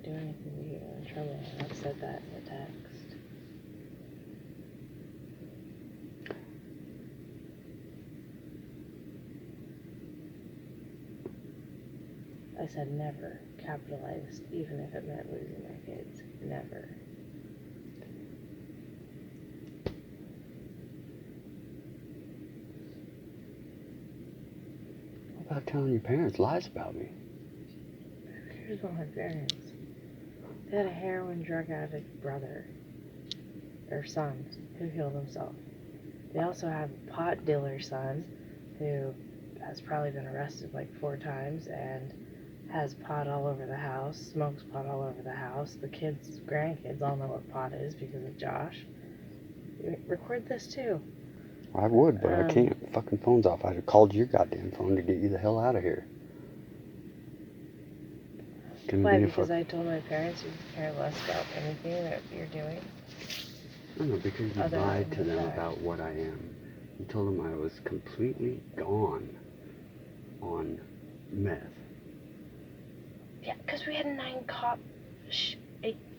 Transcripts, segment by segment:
do anything to get you in trouble. I've said that in the text. I said never, capitalized, even if it meant losing my kids. Never. What about telling your parents lies about me? Here's about my parents. They had a heroin drug addict brother, or son, who killed himself. They also have a pot dealer son, who has probably been arrested like 4 times and has pot all over the house, smokes pot all over the house. The kids, grandkids all know what pot is because of Josh. Record this too. I would, but I can't. Fucking phone's off. I'd have called your goddamn phone to get you the hell out of here. Why? Because I told my parents you care less about anything that you're doing? No, because you lied to them about what I am. You told them I was completely gone on meth. Yeah, because we had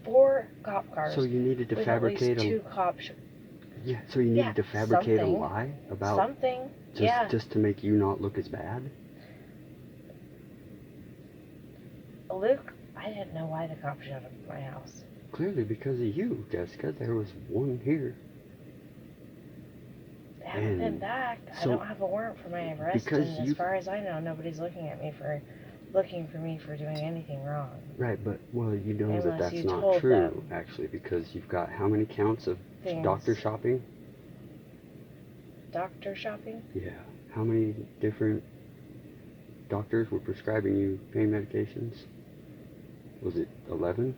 4 cop cars. So you needed to fabricate at least 2 cops. Yeah, so you needed to fabricate a lie about something. Just to make you not look as bad? Luke, I didn't know why the cops showed up at my house. Clearly because of you, Jessica. There was one here. They haven't been back. I don't have a warrant for my arrest, and as far as I know, nobody's looking for me for doing anything wrong. Right, but, well, you know that that's not true, actually, because you've got how many counts of doctor shopping? Doctor shopping? Yeah. How many different doctors were prescribing you pain medications? Was it 11?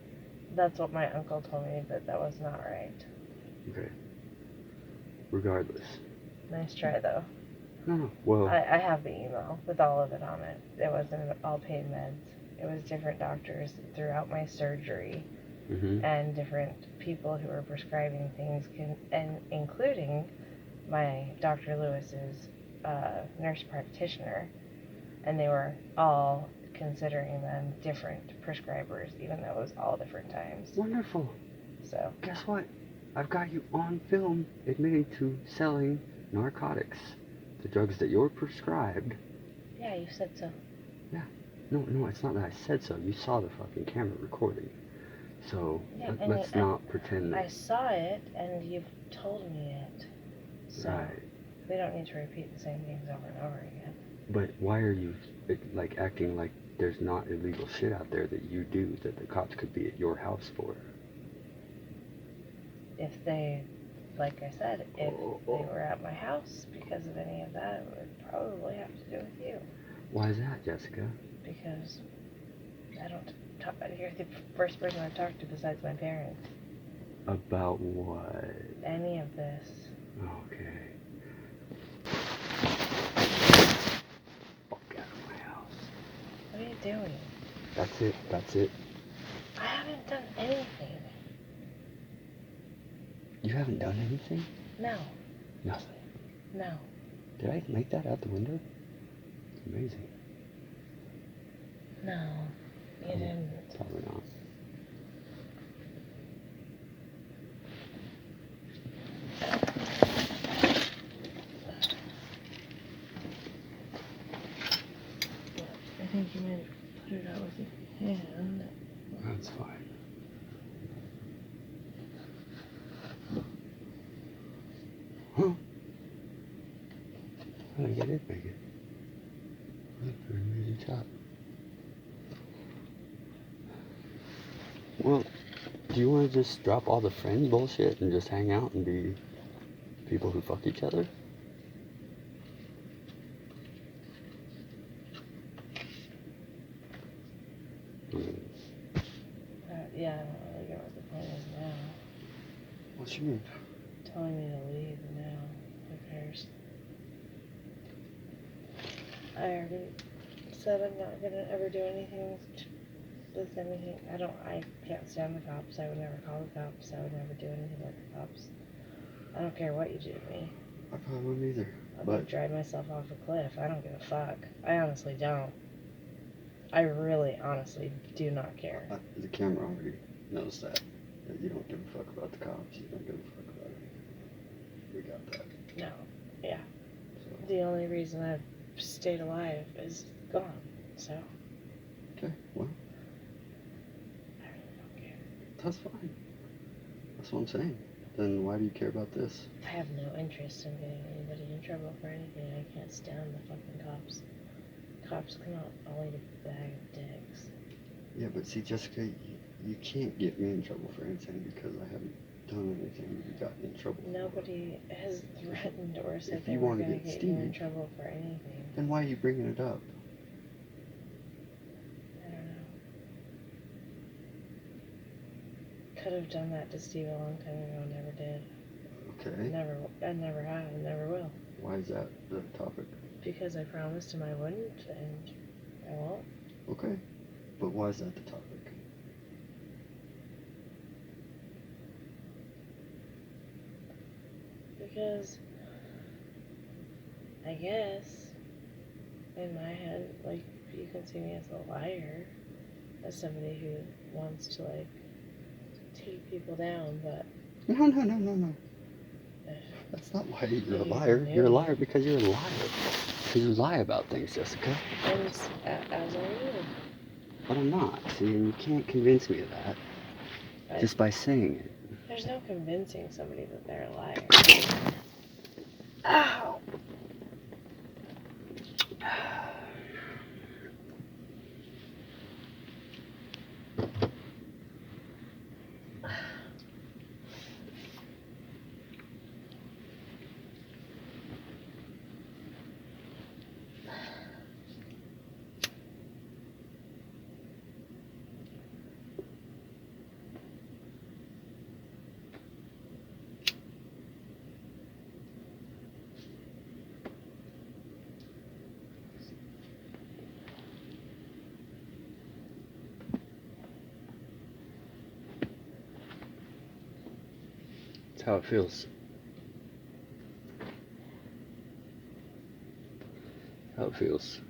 That's what my uncle told me, but that was not right. Okay. Regardless. Nice try, though. No, well... I have the email with all of it on it. It wasn't all pain meds. It was different doctors throughout my surgery, and different people who were prescribing things, and including my Dr. Lewis's nurse practitioner, and they were all considering them different prescribers, even though it was all different times. Wonderful. So guess what? I've got you on film admitting to selling narcotics, the drugs that you're prescribed. Yeah, you said so. Yeah. No, it's not that I said so. You saw the fucking camera recording. So let's not pretend that... I saw it, and you've told me it. So we don't need to repeat the same things over and over again. But why are you, like, acting like there's not illegal shit out there that you do that the cops could be at your house for? If they, like I said, if they were at my house because of any of that, it would probably have to do with you. Why is that, Jessica? Because I don't talk, you're the first person I've talked to besides my parents. About what? Any of this. Okay. Fuck out of my house. What are you doing? That's it. I haven't done anything. You haven't done anything? No. Nothing? No. Did I make that out the window? Amazing. No, you didn't. Probably not. I think you might have put it out with your hand. That's fine. Huh? I think I did make it. That's an amazing shot. Well, do you want to just drop all the friend bullshit and just hang out and be people who fuck each other? Yeah, I don't really get what the point is now. What you mean? Telling me to leave now. Who cares? I already said I'm not gonna ever do anything with anything. I can't stand the cops. I would never call the cops. I would never do anything with the cops. I don't care what you do to me. I probably wouldn't either. I'll drive myself off a cliff. I don't give a fuck. I honestly don't. I really, honestly do not care. The camera already knows that you don't give a fuck about the cops. You don't give a fuck about it. We got that. No. Yeah. So. The only reason I've stayed alive is gone. So. Okay, well. I really don't care. That's fine. That's what I'm saying. Then why do you care about this? I have no interest in getting anybody in trouble for anything. I can't stand the fucking cops. Cops come out all eat a bag of dicks. Yeah, but see, Jessica, you can't get me in trouble for anything because I haven't done anything to get in trouble. Nobody has threatened or said If they you were want to going to get get you in Steve, trouble for anything. then why are you bringing it up? I don't know. Could have done that to Steve a long time ago, never did. Okay. I never have, and never will. Why is that the topic? Because I promised him I wouldn't, and I won't. Okay. But why is that the topic? Because I guess in my head, like, you can see me as a liar, as somebody who wants to, like, take people down, but No. That's not why you're a liar. You're a liar because you're a liar. Because you lie about things, Jessica. And as are you. But I'm not. See, and you can't convince me of that just by saying it. There's no convincing somebody that they're a liar. Ow! That's how it feels. How it feels.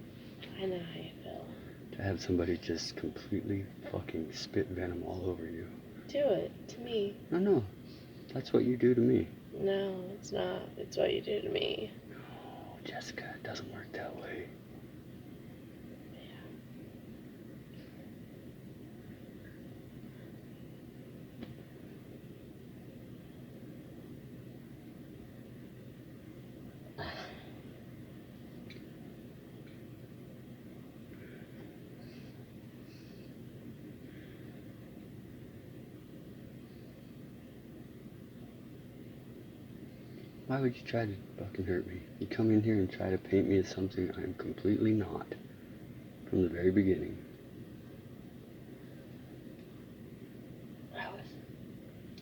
I know how you feel. To have somebody just completely fucking spit venom all over you. Do it to me. No. That's what you do to me. No, it's not. It's what you do to me. No, Jessica, it doesn't work that way. Why would you try to fucking hurt me? You come in here and try to paint me as something I'm completely not. From the very beginning.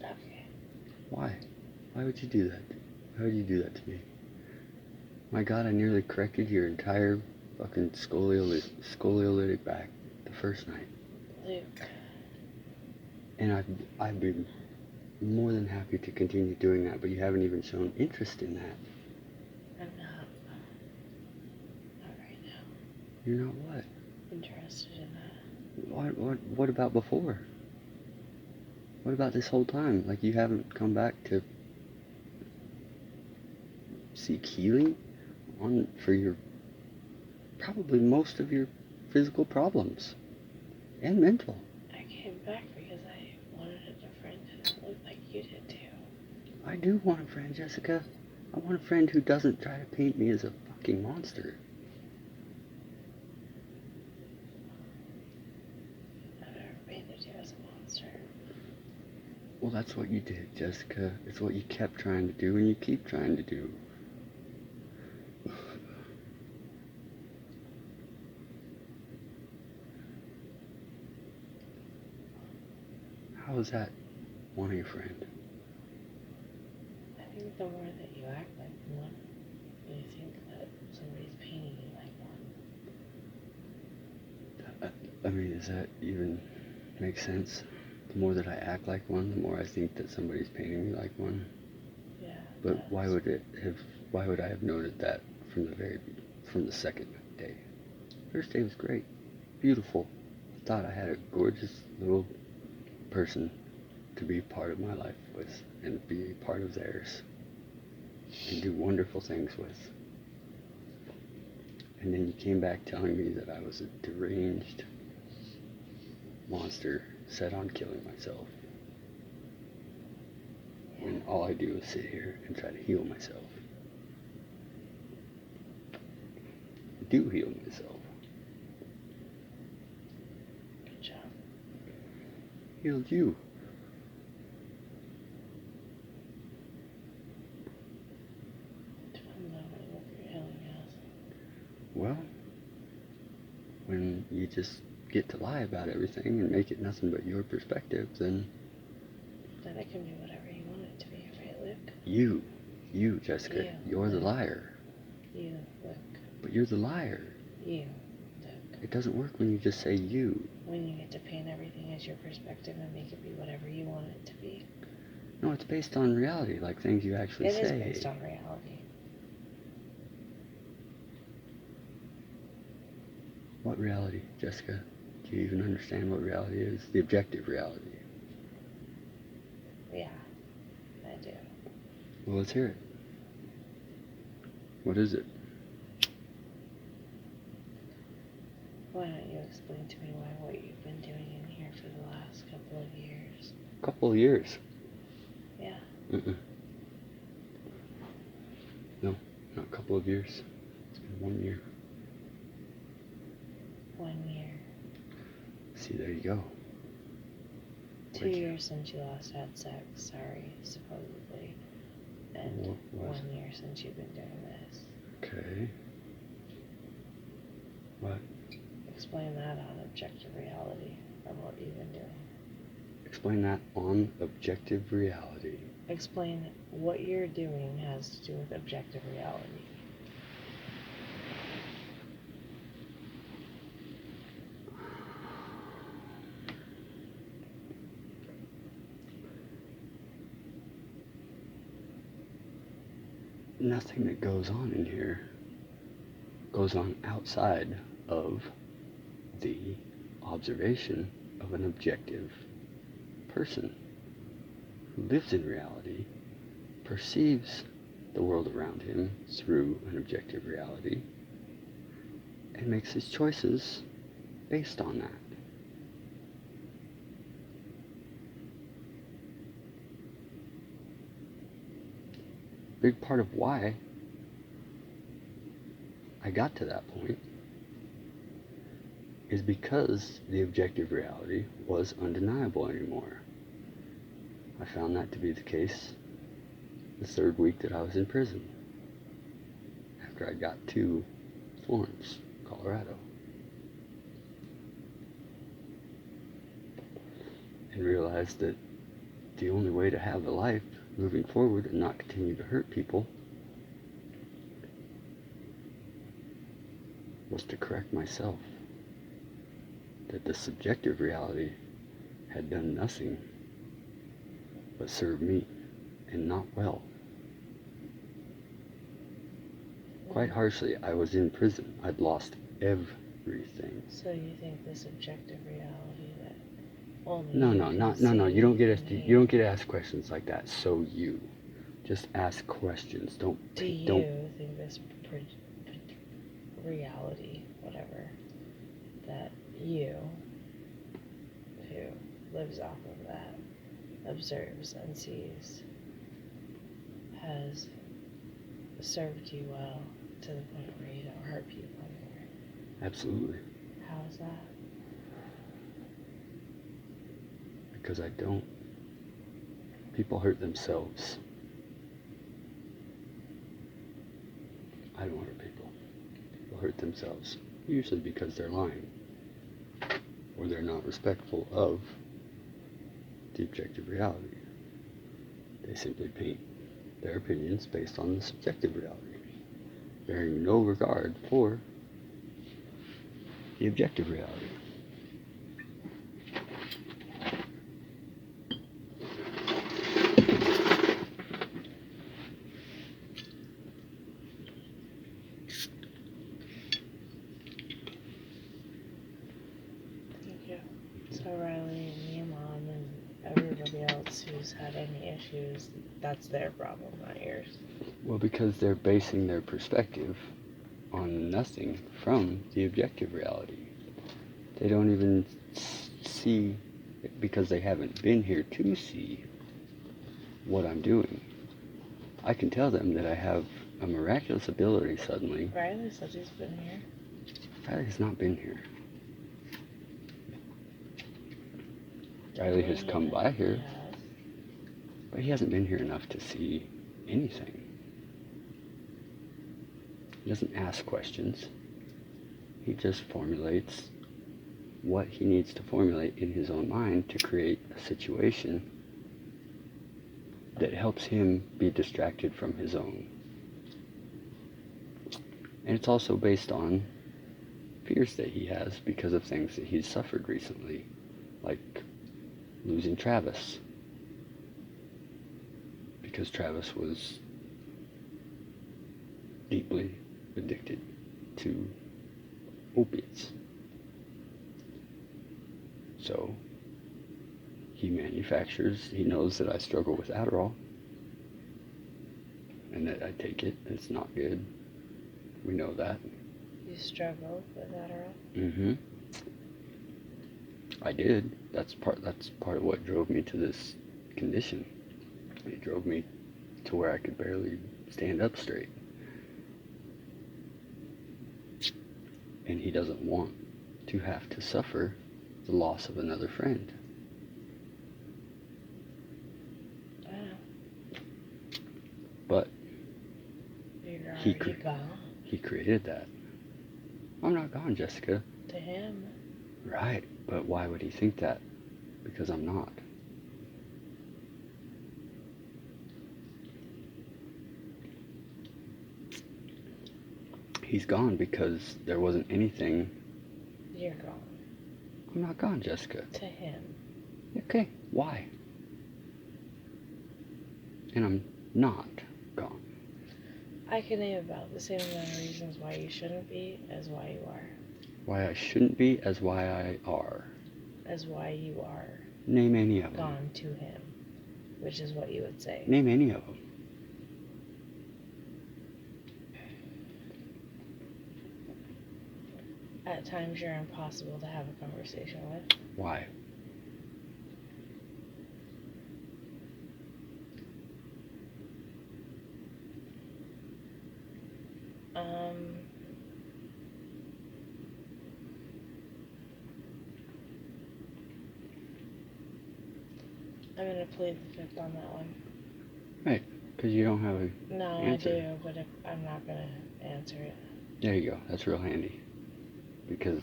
Okay. Why? Why would you do that? Why would you do that to me? My God, I nearly corrected your entire fucking scoliolytic back the first night. Luke. And I've been more than happy to continue doing that, but you haven't even shown interest in that. I'm not. Not right now. You're not what? Interested in that. What about before? What about this whole time? Like, you haven't come back to seek healing for your, probably most of your physical problems and mental. I came back because I wanted a friend who looked like you did too. I do want a friend, Jessica. I want a friend who doesn't try to paint me as a fucking monster. I've never painted you as a monster. Well, that's what you did, Jessica. It's what you kept trying to do and you keep trying to do. How is that wanting a friend? I think the more that you act like one, you think that somebody's painting you like one. I mean, does that even make sense? The more that I act like one, the more I think that somebody's painting me like one. Yeah. But why would I have noted that from the second day? First day was great. beautiful. I thought I had a gorgeous little person to be part of my life with and be a part of theirs and do wonderful things with. And then you came back telling me that I was a deranged monster set on killing myself. When all I do is sit here and try to heal myself. I do heal myself. Good job. Healed you. Depends on what you're healing as. Well, when you just get to lie about everything and make it nothing but your perspective, then Then it can be whatever you want it to be, right, Luke? you, Jessica, You, you're the Luke. liar. You, Luke. But you're the liar. You, Luke. It doesn't work when you just say you. When you get to paint everything as your perspective and make it be whatever you want it to be. No, it's based on reality, like things you actually say. It is based on reality. What reality, Jessica? Do you even understand what reality is? The objective reality. Yeah, I do. Well, let's hear it. What is it? Why don't you explain to me what you've been doing in here for the last couple of years? Couple of years. Yeah. No, not a couple of years. It's been 1 year. 1 year. See, there you go. 2 years since you last had sex, sorry, supposedly. And What was 1 year since you've been doing this. Okay. What? Explain that on objective reality of what you've been doing. Explain that on objective reality. Explain what you're doing has to do with objective reality. Nothing that goes on in here goes on outside of the observation of an objective person who lives in reality, perceives the world around him through an objective reality, and makes his choices based on that. Big part of why I got to that point is because the objective reality was undeniable anymore. I found that to be the case the third week that I was in prison, after I got to Florence, Colorado, and realized that the only way to have a life moving forward and not continue to hurt people was to correct myself, that the subjective reality had done nothing but serve me, and not well. Quite harshly, I was in prison. I'd lost everything. So you think this objective reality that only No, you no, can not no, no. see You don't get and asked. hear. You don't get to ask questions like that. So you just ask questions. Don't. Do you Don't. think this reality, whatever, that you, who lives off of that, observes and sees, has served you well to the point where you don't hurt people anymore? Absolutely. How is that? Because I don't. People hurt themselves. I don't hurt people. People hurt themselves. Usually because they're lying. Or they're not respectful of the objective reality. They simply paint their opinions based on the subjective reality, bearing no regard for the objective reality. else who's had any issues, that's their problem, not yours. Well, because they're basing their perspective on nothing from the objective reality. They don't even see, because they haven't been here to see what I'm doing. I can tell them that I have a miraculous ability suddenly. Riley said he's been here. Riley has not been here. Riley has come by here, but he hasn't been here enough to see anything. He doesn't ask questions. He just formulates what he needs to formulate in his own mind to create a situation that helps him be distracted from his own. And it's also based on fears that he has because of things that he's suffered recently, like losing Travis, because Travis was deeply addicted to opiates. So he knows that I struggle with Adderall and that I take it. It's not good. We know that. You struggle with Adderall? Mm-hmm. I did. That's part of what drove me to this condition. It drove me to where I could barely stand up straight. And he doesn't want to have to suffer the loss of another friend. But he created that. I'm not gone, Jessica. To him. Right, but why would he think that? Because I'm not. He's gone because there wasn't anything. You're gone. I'm not gone, Jessica. To him. Okay, why? And I'm not gone. I can name about the same amount of reasons why you shouldn't be as why you are. Why I shouldn't be as why I are. As why you are. Name any of them. Gone to him, which is what you would say. Name any of them. At times you're impossible to have a conversation with. Why? I'm going to plead the fifth on that one. Right, because you don't have a No, answer. I do, but I'm not going to answer it. There you go. That's real handy. Because...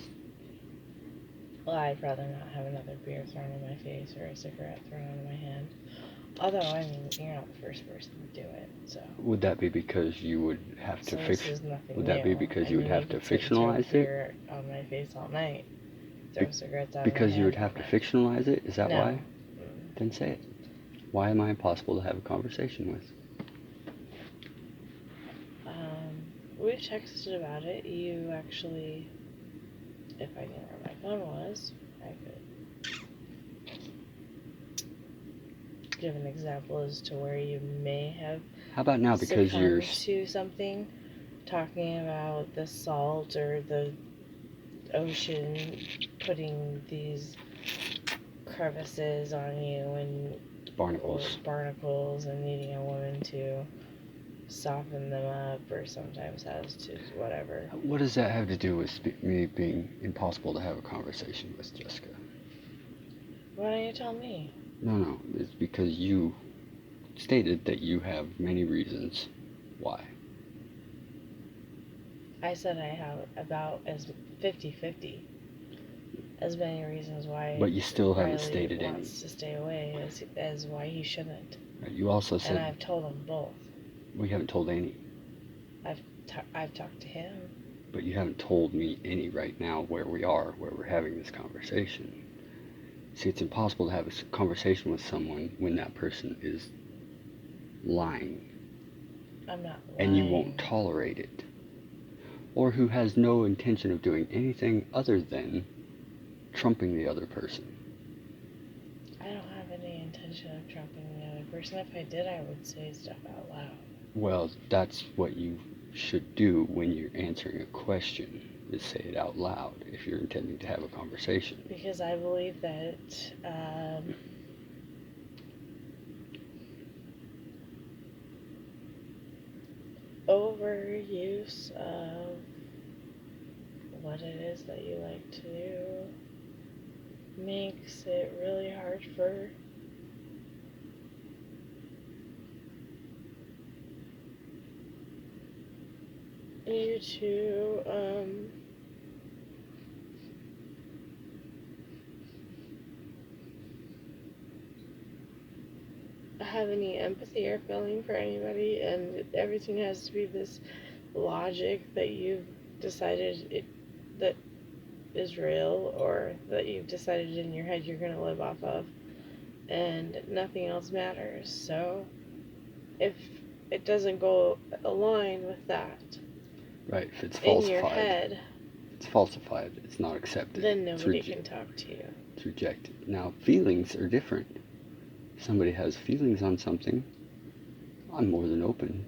Well, I'd rather not have another beer thrown in my face or a cigarette thrown out of my hand. Although, I mean, you're not the first person to do it, so... Would that be because you would have to Would that be because you would have to fictionalize it? On my face all night. Throw cigarettes out because of my you would hand have to fictionalize it? Is that No. why? Then say it. Why am I impossible to have a conversation with? We've texted about it. You actually, if I knew where my phone was, I could give an example as to where you may have How about now, because you're... to something, talking about the salt or the ocean putting these crevices on you and barnacles and needing a woman to soften them up, or sometimes has to whatever. What does that have to do with me being impossible to have a conversation with, Jessica? Why don't you tell me? No, it's because you stated that you have many reasons why. I said I have about as 50-50 as many reasons why. But you still haven't Riley stated any. wants to stay away as why he shouldn't. Right, you also said... And I've told him both. We haven't told any. I've talked to him. But you haven't told me any right now where we are, where we're having this conversation. See, it's impossible to have a conversation with someone when that person is lying. I'm not lying. And you won't tolerate it. Or who has no intention of doing anything other than trumping the other person. I don't have any intention should have dropped in the other person. If I did, I would say stuff out loud. Well, that's what you should do when you're answering a question, is say it out loud if you're intending to have a conversation. Because I believe that overuse of what it is that you like to do makes it really hard for you to have any empathy or feeling for anybody, and everything has to be this logic that you've decided that is real, or that you've decided in your head you're going to live off of, and nothing else matters. So if it doesn't go align with that, right, if it's in falsified, your head, it's falsified, it's not accepted, then nobody can talk to you. It's rejected. Now, feelings are different. If somebody has feelings on something, I'm more than open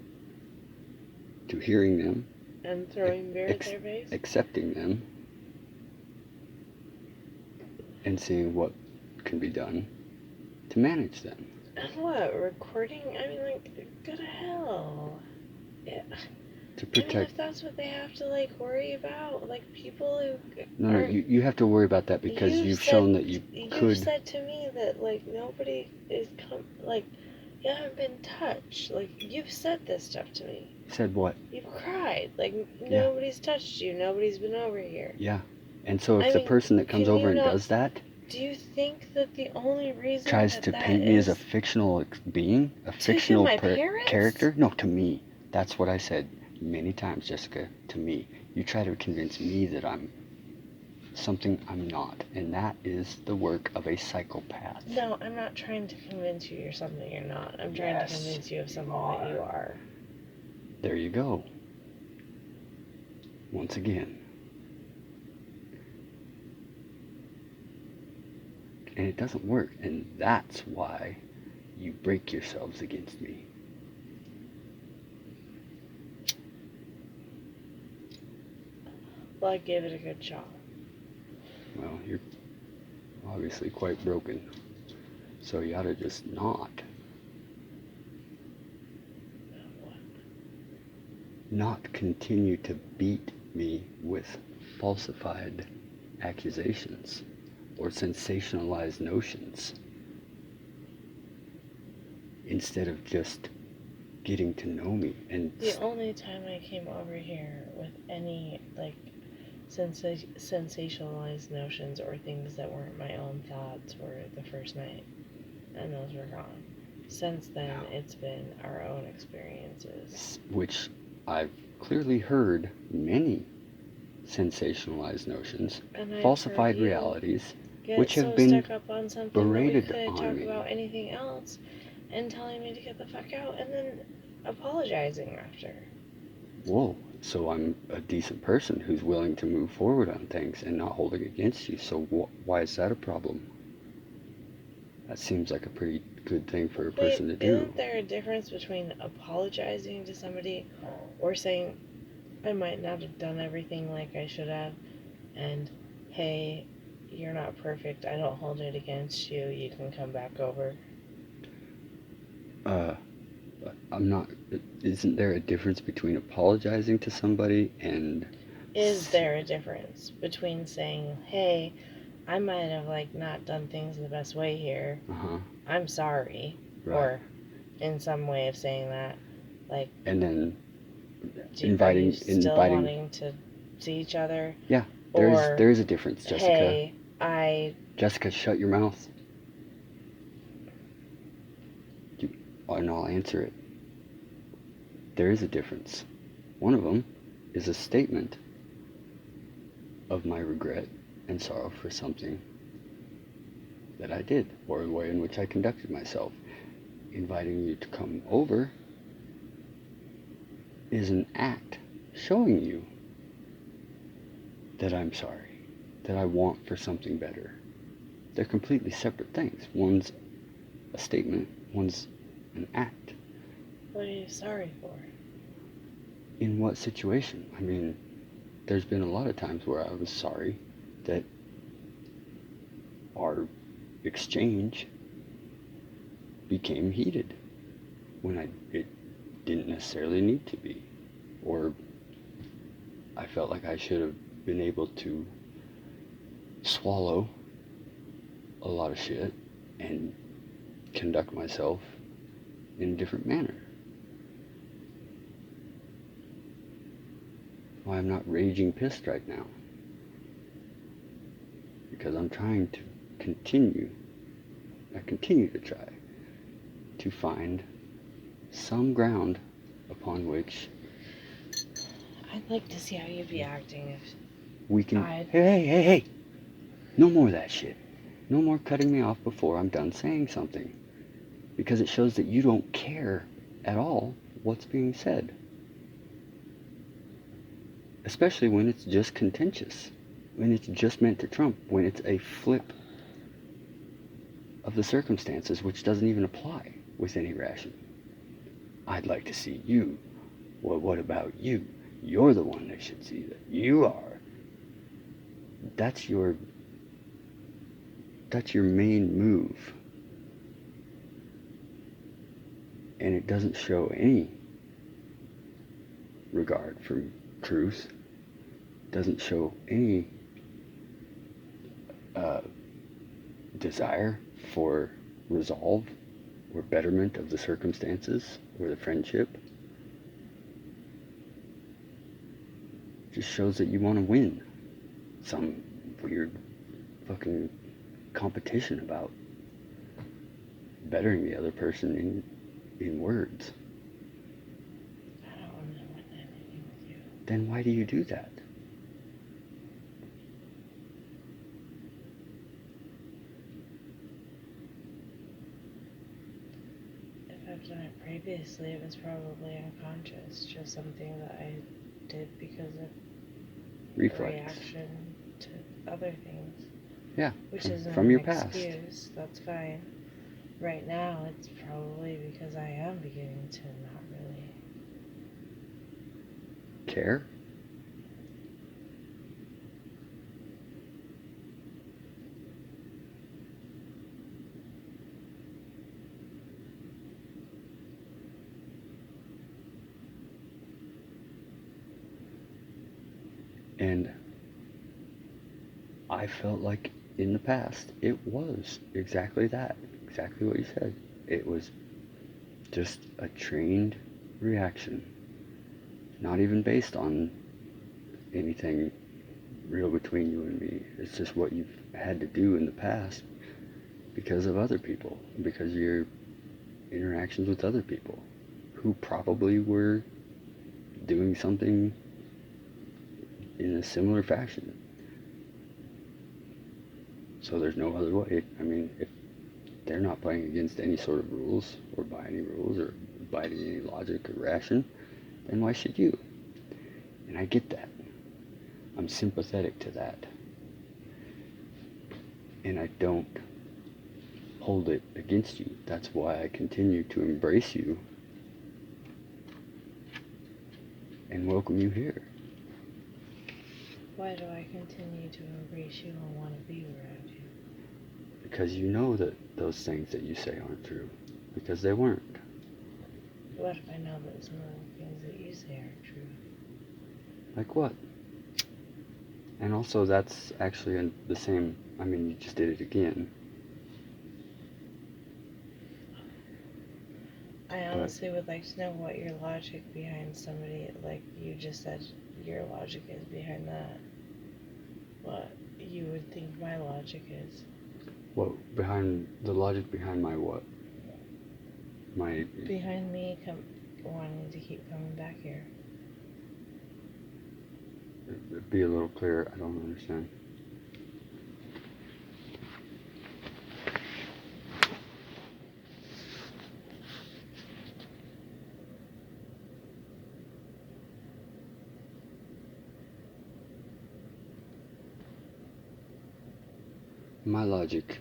to hearing them And throwing beer at their face? accepting them, and seeing what can be done to manage them. And what? Recording? I mean, like, go to hell. Yeah. To I mean, protect. if that's what they have to, like, worry about, like, people who No, you have to worry about that because you've shown that you could. You've said to me that, like, nobody is, like, you haven't been touched. Like, you've said this stuff to me. Said what? You've cried. Like, nobody's touched you. Nobody's been over here. Yeah. And so if the person that comes over and does that, do you think that the only reason tries to paint me as a fictional being, a fictional character? No, to me. That's what I said many times, Jessica, to me. You try to convince me that I'm something I'm not, and that is the work of a psychopath. No, I'm not trying to convince you you're something you're not. I'm trying to convince you of something that you are. There you go. Once again. And it doesn't work, and that's why you break yourselves against me. Well, I gave it a good shot. Well, you're obviously quite broken, so you ought to just not. Not continue to beat me with falsified accusations or sensationalized notions, instead of just getting to know me. And the only time I came over here with any, like, sensationalized notions or things that weren't my own thoughts were the first night, and those were gone. Since then, it's been our own experiences. Which I've clearly heard many sensationalized notions, falsified realities, which have been stuck up on something berated that we couldn't on talk me. About anything else, and telling me to get the fuck out, and then apologizing after. Whoa, so I'm a decent person who's willing to move forward on things and not hold it against you, so why is that a problem? That seems like a pretty good thing for a person to do. Isn't there a difference between apologizing to somebody or saying, I might not have done everything like I should have, and, hey, you're not perfect, I don't hold it against you, you can come back over? I'm not... Isn't there a difference between apologizing to somebody and... Is there a difference between saying, hey, I might have, like, not done things the best way here, I'm sorry, or in some way of saying that, like... And then inviting... still wanting to see each other? Yeah, there is a difference, Jessica. Hey, Jessica, shut your mouth. And I'll answer it. There is a difference. One of them is a statement of my regret and sorrow for something that I did, or the way in which I conducted myself. Inviting you to come over is an act showing you that I'm sorry, that I want for something better. They're completely separate things. One's a statement, one's an act. What are you sorry for? In what situation? I mean, there's been a lot of times where I was sorry that our exchange became heated when it didn't necessarily need to be. Or I felt like I should have been able to swallow a lot of shit and conduct myself in a different manner. Why I'm not raging pissed right now? Because I'm trying to continue to try to find some ground upon which I'd like to see how you'd be acting if we can... Hey! No more of that shit. No more cutting me off before I'm done saying something. Because it shows that you don't care at all what's being said. Especially when it's just contentious. When it's just meant to trump. When it's a flip of the circumstances which doesn't even apply with any ration. I'd like to see you. Well, what about you? You're the one that should see that. You are. That's your main move. And it doesn't show any regard for truth. Doesn't show any desire for resolve or betterment of the circumstances or the friendship. Just shows that you want to win some weird fucking competition about bettering the other person in words. I don't want to win anything with you. Then why do you do that? If I've done it previously, it was probably unconscious, just something that I did because of Reflex. reaction to other things. Yeah, which isn't from an your past. excuse. That's fine. Right now, it's probably because I am beginning to not really care. And I felt like in the past it was exactly that, exactly what you said. It was just a trained reaction, not even based on anything real between you and me. It's just what you've had to do in the past because of other people, because of your interactions with other people who probably were doing something in a similar fashion. So there's no other way. I mean, if they're not playing against any sort of rules or by any rules or abiding any logic or ration, then why should you? And I get that. I'm sympathetic to that. And I don't hold it against you. That's why I continue to embrace you and welcome you here. Why do I continue to embrace you and want to be around you? Because you know that those things that you say aren't true. Because they weren't. What if I know that some of the things that you say aren't true? Like what? And also that's actually in the same, I mean, you just did it again. I honestly would like to know what your logic behind somebody, like you just said, your logic is behind that. What you would think my logic is. What, behind, the logic behind my what? My... Behind me wanting to keep coming back here. Be a little clearer, I don't understand. My logic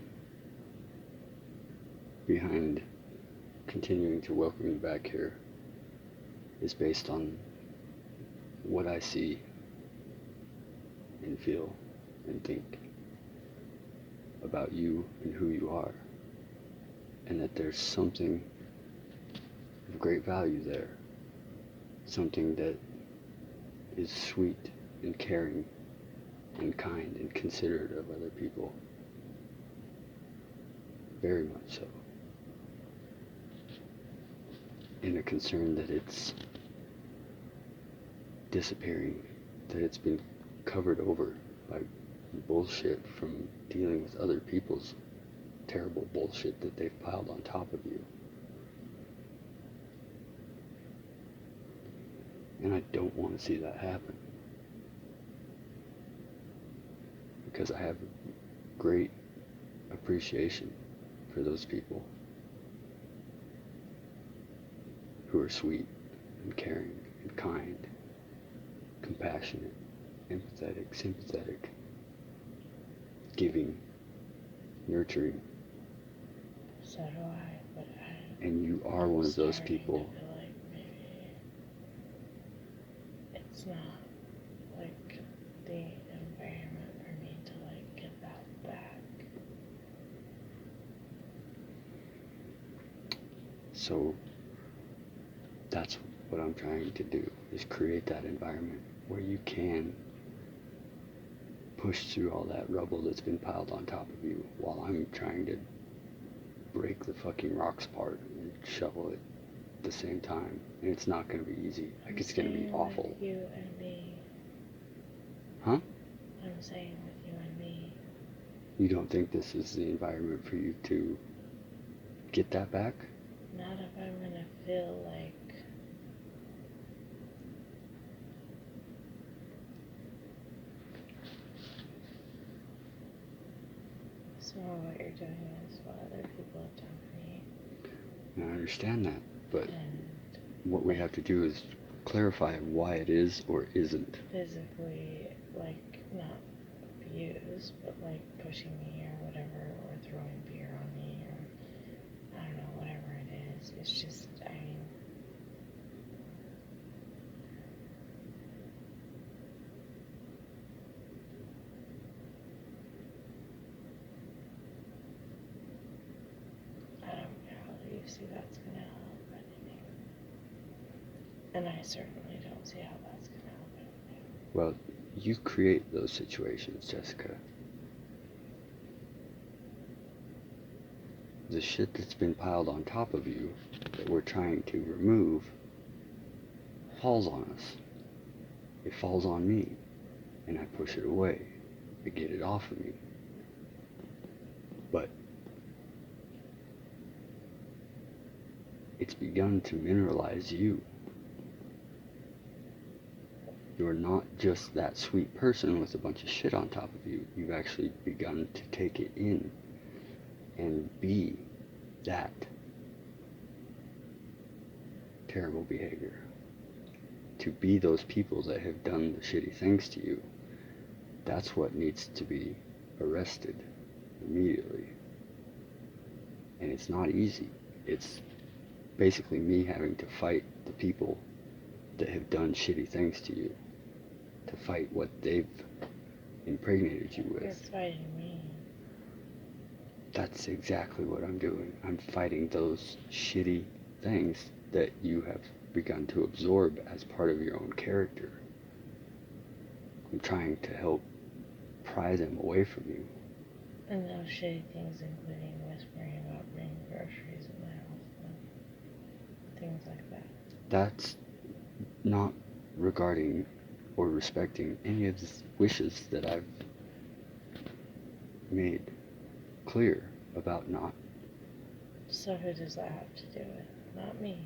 behind continuing to welcome you back here is based on what I see and feel and think about you and who you are, and that there's something of great value there, something that is sweet and caring and kind and considerate of other people, very much so, and a concern that it's disappearing, that it's been covered over by bullshit from dealing with other people's terrible bullshit that they've piled on top of you. And I don't want to see that happen, because I have great appreciation for those people who are sweet and caring and kind, compassionate, empathetic, sympathetic, giving, nurturing. So do I, but And you are one of those people. I feel like maybe it's not like the environment for me to like get that back. So that's what I'm trying to do, is create that environment where you can push through all that rubble that's been piled on top of you while I'm trying to break the fucking rocks apart and shovel it at the same time. And it's not going to be easy. Like, it's going to be awful. With you and me. Huh? I'm saying with you and me. You don't think this is the environment for you to get that back? Not if I'm going to feel like some of what you're doing is what other people have done for me. And I understand that, but And what we have to do is clarify why it is or isn't. physically, like, not abuse, but like pushing me or whatever, or throwing beer on me, or I don't know, whatever it is. It's just, I mean, I don't know how you see that's gonna help anything. And I certainly don't see how that's gonna help anything. Well, you create those situations, Jessica. The shit that's been piled on top of you that we're trying to remove falls on us. It falls on me, and I push it away. I get it off of me. But it's begun to mineralize you. You're not just that sweet person with a bunch of shit on top of you. You've actually begun to take it in and be that terrible behavior. To be those people that have done the shitty things to you. That's what needs to be arrested immediately. And it's not easy. It's basically me having to fight the people that have done shitty things to you, to fight what they've impregnated you with. You're fighting me. That's exactly what I'm doing. I'm fighting those shitty things that you have begun to absorb as part of your own character. I'm trying to help pry them away from you. And those shitty things, including whispering about bringing groceries in my house and things like that. That's not regarding or respecting any of the wishes that I've made clear about not. So who does that have to do with? Not me.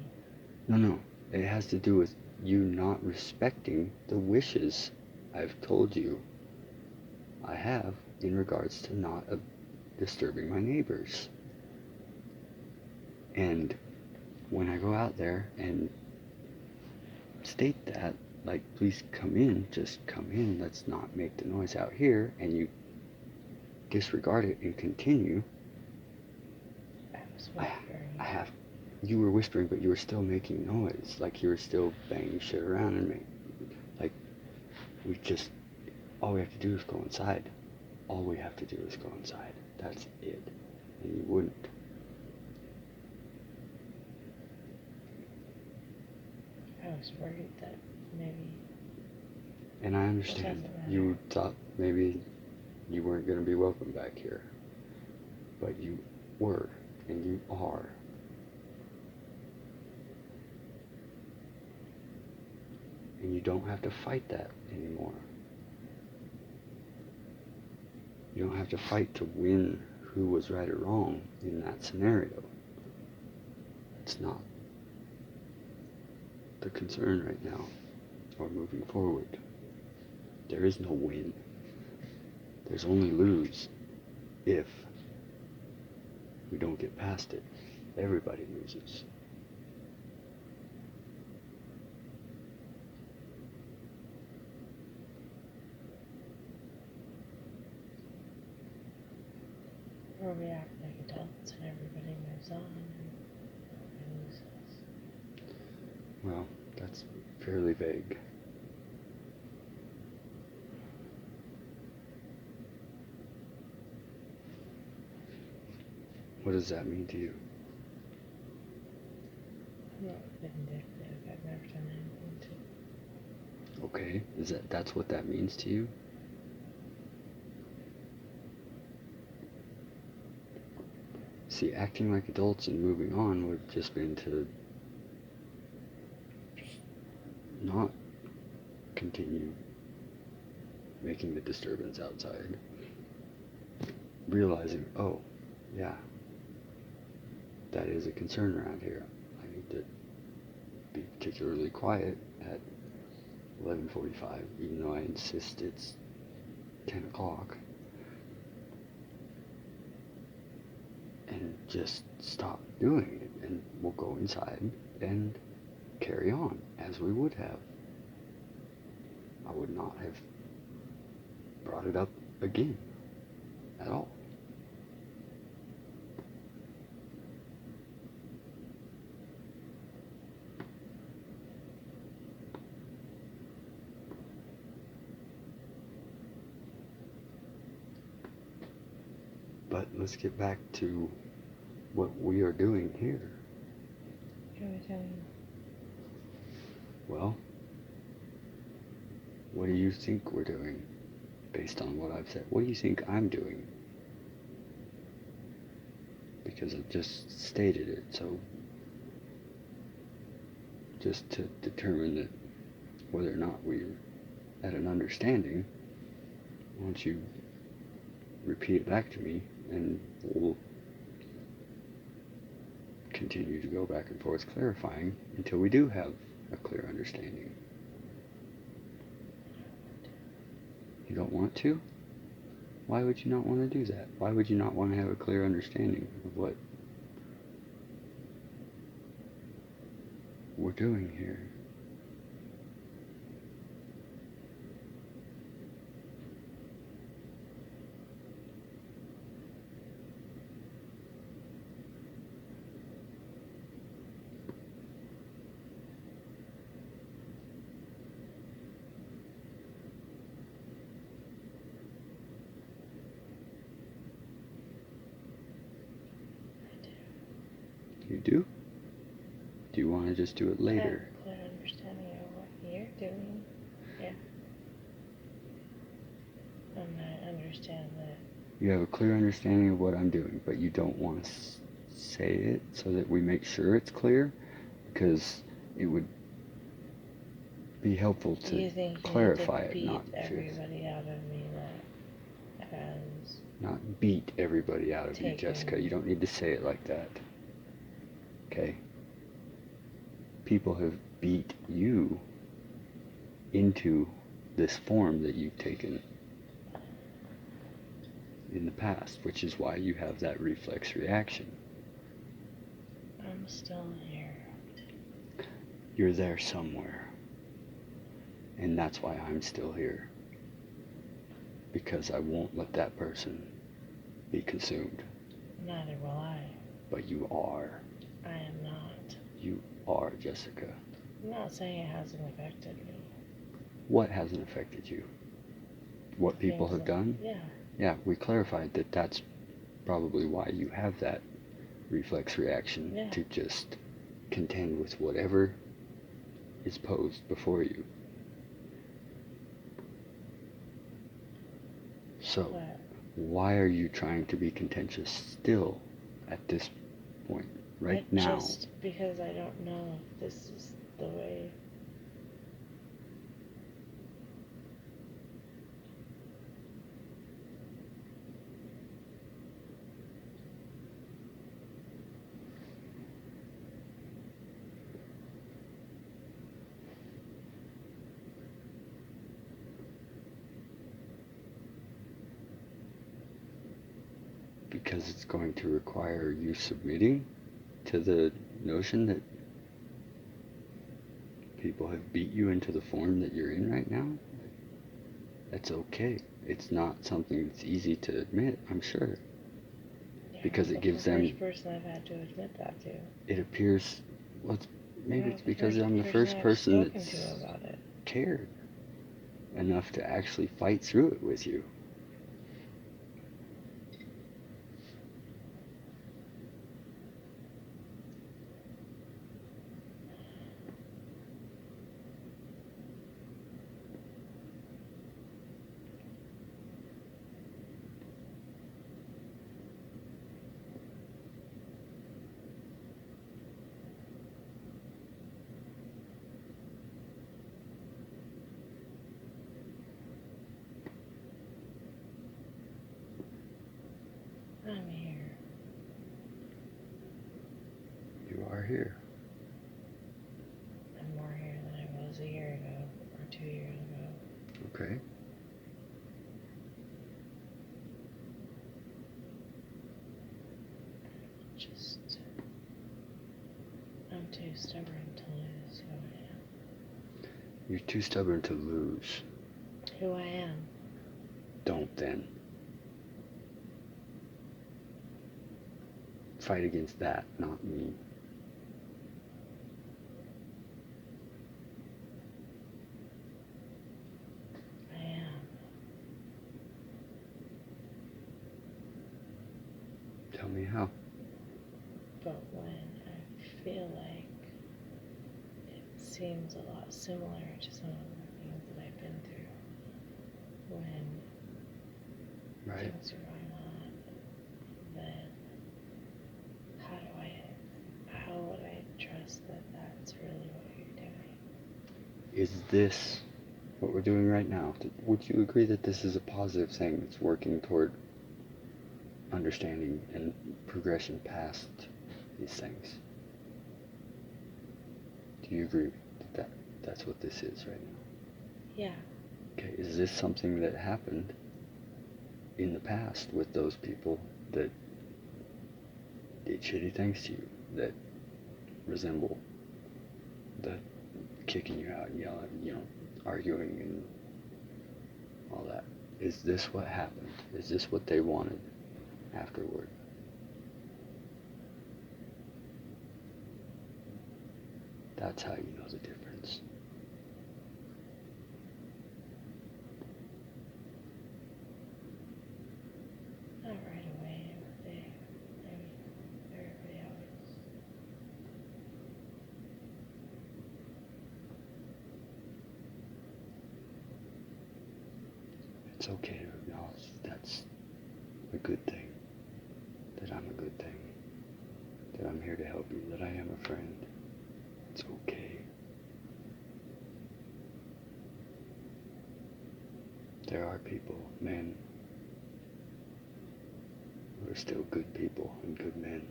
No. It has to do with you not respecting the wishes I've told you I have in regards to not disturbing my neighbors. And when I go out there and state that, like, please come in, just come in, let's not make the noise out here, and you disregard it and continue, I have you were whispering, but you were still making noise. Like you were still banging shit around and like, all we have to do is go inside. All we have to do is go inside. That's it. And you wouldn't. I was worried that maybe. And I understand. You thought maybe you weren't going to be welcome back here. But you were, and you are. And you don't have to fight that anymore. You don't have to fight to win who was right or wrong in that scenario. It's not the concern right now, or moving forward. There is no win. There's only lose if we don't get past it. Everybody loses. Or we act like adults and everybody moves on and nobody loses. Well, that's fairly vague. What does that mean to you? I'm not vindictive. I've never done anything to. Okay, that's what that means to you? See, acting like adults and moving on would have just been to not continue making the disturbance outside. Realizing, oh, yeah, that is a concern around here. I need to be particularly quiet at 11:45, even though I insist it's 10 o'clock. And just stop doing it, and we'll go inside and carry on as we would have. I would not have brought it up again at all. But let's get back to what we are doing here. What are we doing? Well, what do you think we're doing based on what I've said? What do you think I'm doing? Because I've just stated it, so just to determine that whether or not we're at an understanding, why don't you repeat it back to me, and we'll continue to go back and forth clarifying until we do have a clear understanding. You don't want to? Why would you not want to do that? Why would you not want to have a clear understanding of what we're doing here? You do? Do you want to just do it later? I have a clear understanding of what you're doing. Yeah. And I understand that. You have a clear understanding of what I'm doing, but you don't want to say it so that we make sure it's clear, because it would be helpful to Do you think clarify you need to it, beat not everybody out of me that has not beat everybody out of you, taken. Jessica. You don't need to say it like that. Okay? People have beat you into this form that you've taken in the past, which is why you have that reflex reaction. I'm still here. You're there somewhere. And that's why I'm still here. Because I won't let that person be consumed. Neither will I. But you are. I am not. you are, Jessica. I'm not saying it hasn't affected me. What hasn't affected you? What people have done? Yeah. Yeah, we clarified that that's probably why you have that reflex reaction to just contend with whatever is posed before you. So, why are you trying to be contentious still at this point, right now? Just because I don't know if this is the way. Because it's going to require you submitting to the notion that people have beat you into the form that you're in right now. That's okay. It's not something that's easy to admit, I'm sure. Yeah, because it gives them... the first person I've had to admit that to. It appears... Well, maybe it's because I'm the first person that's cared enough to actually fight through it with you. I'm here. You are here. I'm more here than I was a year ago, or 2 years ago. Okay. I'm too stubborn to lose who I am. You're too stubborn to lose. Who I am. Don't then. Fight against that, not me. I am. Tell me how. But when I feel like it seems a lot similar to some of the things that I've been through, when things are going on, then how would I trust that that's really what you're doing? Is this what we're doing right now? Would you agree that this is a positive thing that's working toward understanding and progression past these things? Do you agree that that's what this is right now? Yeah. Okay, is this something that happened in the past with those people that did shitty things to you, that resemble the kicking you out and yelling, arguing and all that? Is this what happened? Is this what they wanted afterward? That's how you know the difference. Not right away, maybe everybody always. It's okay to acknowledge that's a good thing, that I'm a good thing, that I'm here to help you, that I am a friend. It's okay. There are people, men, who are still good people and good men.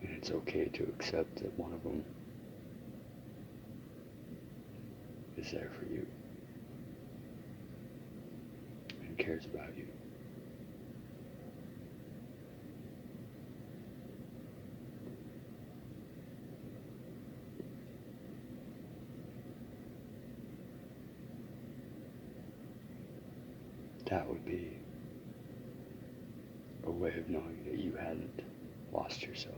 And it's okay to accept that one of them is there for you and cares about you. that would be a way of knowing that you hadn't lost yourself.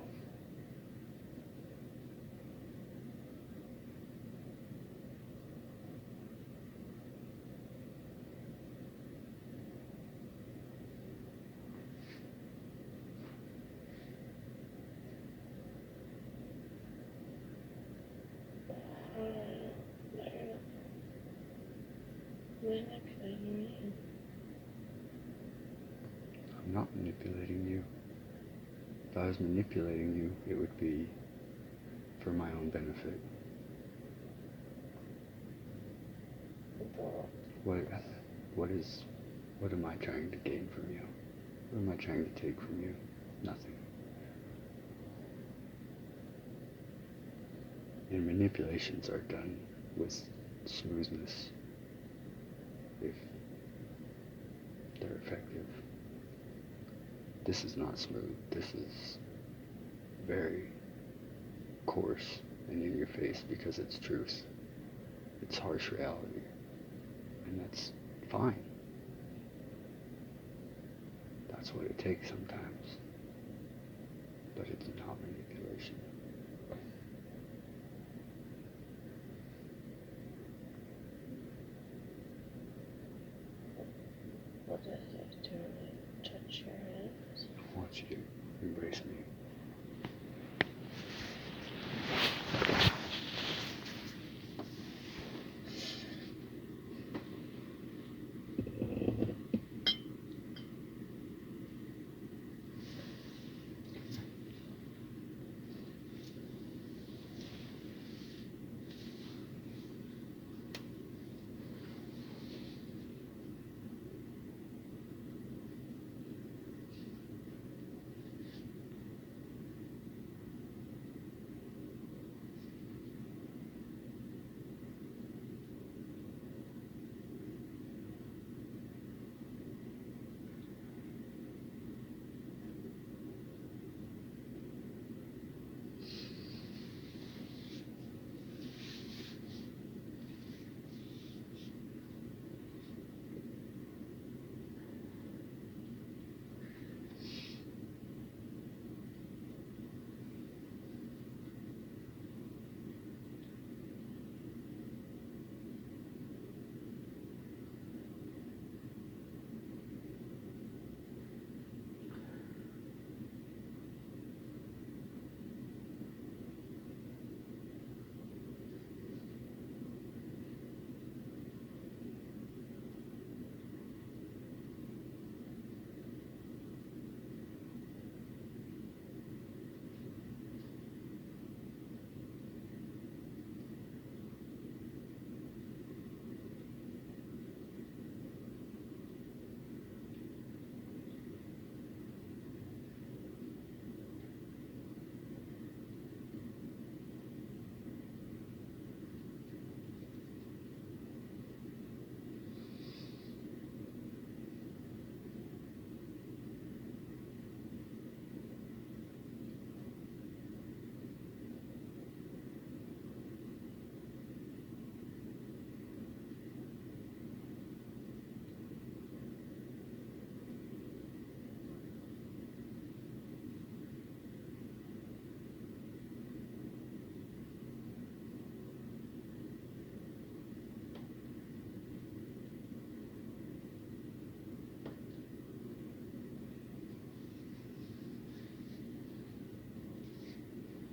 Manipulating me. I'm not manipulating you. If I was manipulating you, it would be for my own benefit. What am I trying to gain from you? What am I trying to take from you? Nothing. And manipulations are done with smoothness if they're effective. This is not smooth. This is very coarse and in your face because it's truth. It's harsh reality. And that's fine. That's what it takes sometimes. But it's not manipulation. What does it do to touch your hands? I want you to embrace me.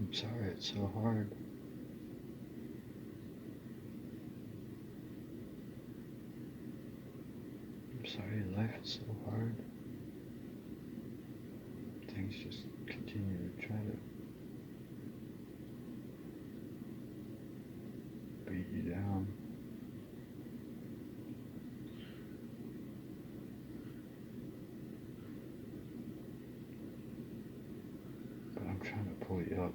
I'm sorry it's so hard. I'm sorry life is so hard. Things just continue to try to beat you down. But I'm trying to pull you up.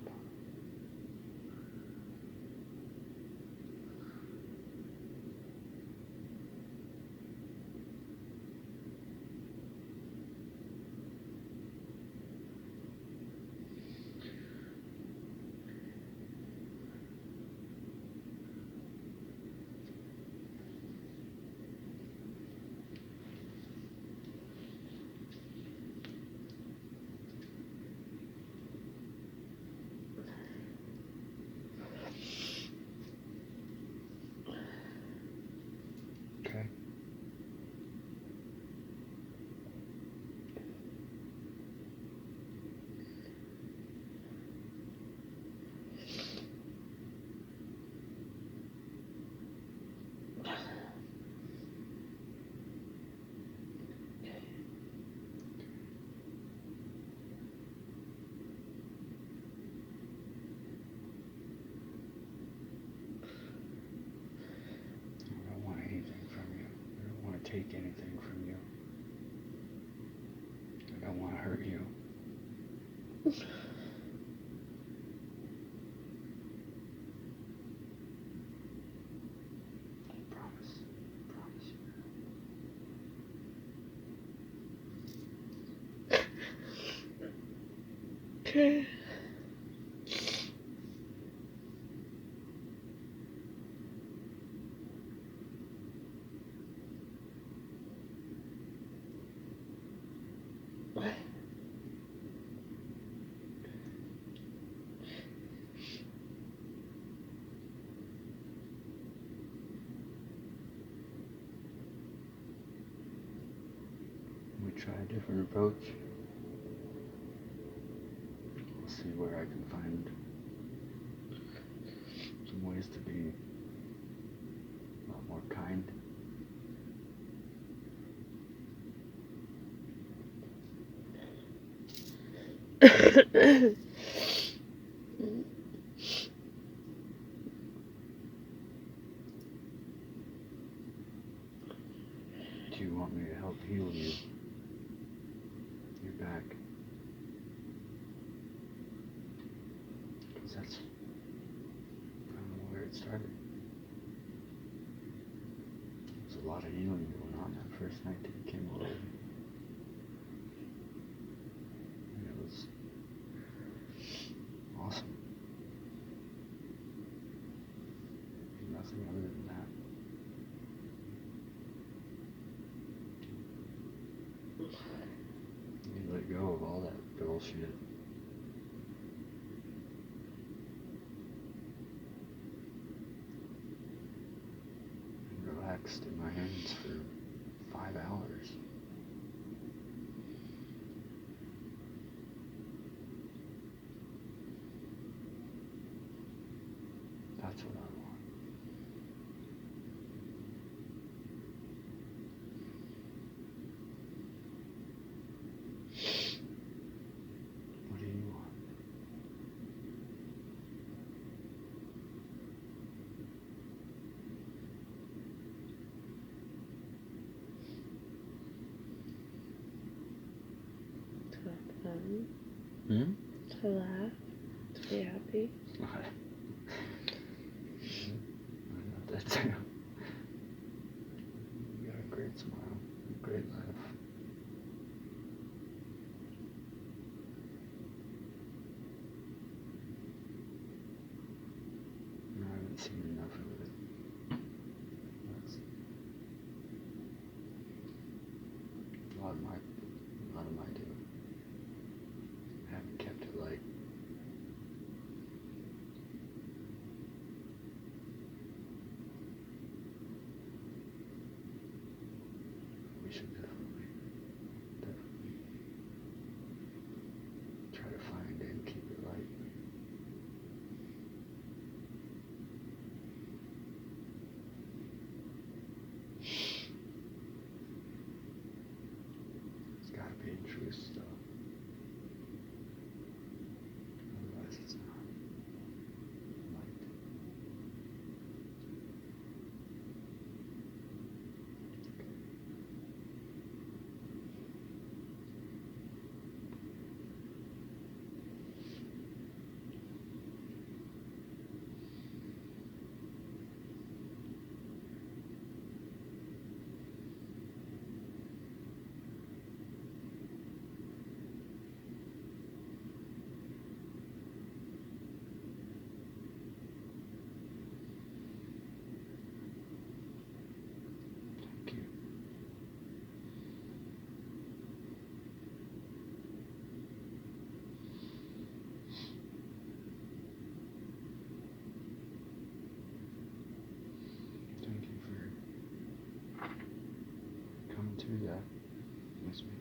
take anything from you. I don't want to hurt you. I promise. Promise you. Okay. We try a different approach. We'll see where I can find some ways to be a lot more kind. Do you want me to help heal you? You're back. Because that's where it started. There's a lot of healing going on that first night that you came over. And it was awesome. Nothing other than that. You let go of all that bullshit. And relaxed in my hands for 5 hours. That's what I want. What do you want? To have fun, to laugh, to be happy. I got that too. You got a great smile, a great laugh. I haven't seen enough of it. That's a lot of my doing. I haven't kept it light. We should definitely try to find and keep it light. It's gotta be in truth though. Otherwise it's not light. Thank you. Thank you for coming through that with me.